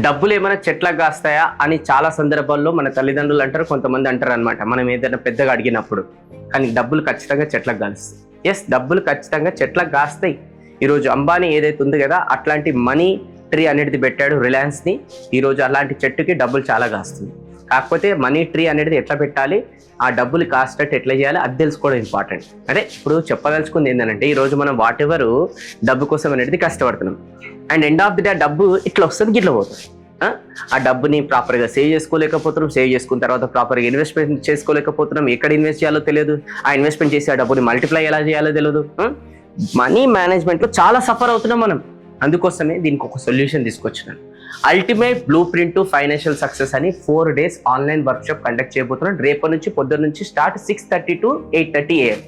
డబ్బులు ఏమైనా చెట్లకు కాస్తాయా అని చాలా సందర్భాల్లో మన తల్లిదండ్రులు అంటారు, కొంతమంది అంటారు అనమాట మనం ఏదైనా పెద్దగా అడిగినప్పుడు. కానీ డబ్బులు ఖచ్చితంగా చెట్లకు కాస్తాయి. ఎస్, డబ్బులు ఖచ్చితంగా చెట్లకు కాస్తాయి. ఈరోజు అంబానీ ఏదైతే ఉంది కదా, అట్లాంటి మనీ ట్రీ అనేది పెట్టాడు రిలయన్స్ని. ఈరోజు అలాంటి చెట్టుకి డబ్బులు చాలా కాస్తుంది. కాకపోతే మనీ ట్రీ అనేది ఎట్లా పెట్టాలి, ఆ డబ్బులు కాస్టట్టు ఎట్లా చేయాలి అది తెలుసుకోవడం ఇంపార్టెంట్. అంటే ఇప్పుడు చెప్పదలుచుకుంది ఏంటంటే, ఈరోజు మనం వాట్ ఎవర్ డబ్బు కోసం అనేది కష్టపడుతున్నాం. And end of the day డబ్బు ఇట్లా వస్తుంది, ఇట్లా పోతుంది. ఆ డబ్బుని ప్రాపర్గా సేవ్ చేసుకోలేకపోతున్నాం. సేవ్ చేసుకున్న తర్వాత ప్రాపర్గా ఇన్వెస్ట్మెంట్ చేసుకోలేకపోతున్నాం. ఎక్కడ ఇన్వెస్ట్ చేయాలో తెలియదు. ఆ ఇన్వెస్ట్మెంట్ చేసి ఆ డబ్బుని మల్టిప్లై ఎలా చేయాలో తెలియదు. మనీ మేనేజ్మెంట్లో చాలా సఫర్ అవుతున్నాం మనం. అందుకోసమే దీనికి ఒక సొల్యూషన్ తీసుకొచ్చినాను. Ultimate blueprint to financial success అని 4 days ఆన్లైన్ వర్క్షాప్ కండక్ట్ చేయబోతున్నాను. రేపటి నుంచి పొద్దున్న నుంచి స్టార్ట్ 6:30 to 8:30 AM,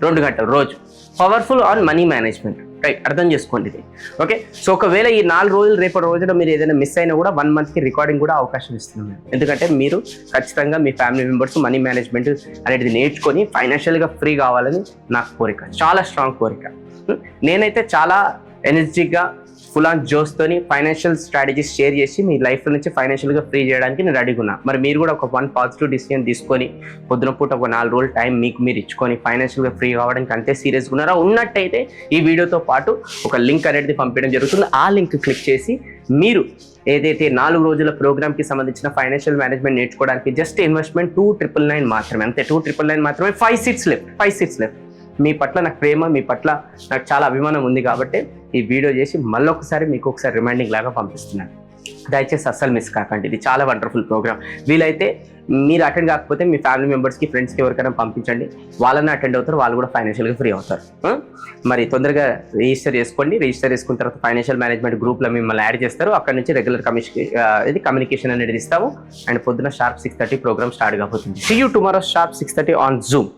2 గంటలు రోజు. Powerful on money management. Right, అర్థం చేసుకోండి ఇది. ఓకే, సో ఒకవేళ ఈ 4 రోజులు రేపటి రోజున మీరు ఏదైనా మిస్ అయినా కూడా 1 monthకి రికార్డింగ్ కూడా అవకాశం ఇస్తున్నాం. ఎందుకంటే మీరు ఖచ్చితంగా మీ ఫ్యామిలీ మెంబర్స్ మనీ మేనేజ్మెంట్ అనేది నేర్చుకొని ఫైనాన్షియల్గా ఫ్రీ కావాలని నాకు కోరిక, చాలా స్ట్రాంగ్ కోరిక. నేనైతే చాలా ఎనర్జీగా ఫుల్ ఆన్ జోస్తోని ఫైనాన్షియల్ స్ట్రాటజీస్ షేర్ చేసి మీ లైఫ్ నుంచి ఫైనాన్షియల్గా ఫ్రీ చేయడానికి నేను రెడీగా ఉన్నా. మరి మీరు కూడా ఒక 1 పాజిటివ్ డిసిజన్ తీసుకొని పొద్దున పూట ఒక 4 రోజులు టైం మీకు మీరు ఇచ్చుకొని ఫైనాన్షియల్గా ఫ్రీ కావడానికి అంతే సీరియస్గా ఉన్నారా ఉన్నట్టయితే ఈ వీడియోతో పాటు ఒక లింక్ అనేది పంపించడం జరుగుతుంది. ఆ లింక్ క్లిక్ చేసి మీరు ఏదైతే 4 రోజుల ప్రోగ్రామ్కి సంబంధించిన ఫైనాన్షియల్ మేనేజ్మెంట్ నేర్చుకోవడానికి జస్ట్ ఇన్వెస్ట్మెంట్ 299 మాత్రమే, అంతే. 299 మాత్రమే. 5 seats left. మీ పట్ల నాకు ప్రేమ, మీ పట్ల నాకు చాలా అభిమానం ఉంది కాబట్టి ఈ వీడియో చేసి మళ్ళొకసారి మీకు ఒకసారి రిమైండింగ్ లాగా పంపిస్తున్నాను. దయచేసి అస్సలు మిస్ కాకండి. ఇది చాలా వండర్ఫుల్ ప్రోగ్రామ్. వీలైతే మీరు అటెండ్ కాకపోతే మీ ఫ్యామిలీ మెంబర్స్కి, ఫ్రెండ్స్కి ఎవరికైనా పంపించండి. వాళ్ళని అటెండ్ అవుతారు, వాళ్ళు కూడా ఫైనాన్షియల్గా ఫ్రీ అవుతారు. మరి తొందరగా రిజిస్టర్ చేసుకోండి. రిజిస్టర్ చేసుకున్న తర్వాత ఫైనాన్షియల్ మేనేజ్మెంట్ గ్రూప్లో మిమ్మల్ని యాడ్ చేస్తారు. అక్కడ నుంచి రెగ్యులర్ కమ్యూనికేషన్ అనేది ఇస్తాము. అండ్ పొద్దున sharp 6:30 ప్రోగ్రామ్ స్టార్ట్ కాబోతుంది. See you tomorrow sharp 6:30 on Zoom.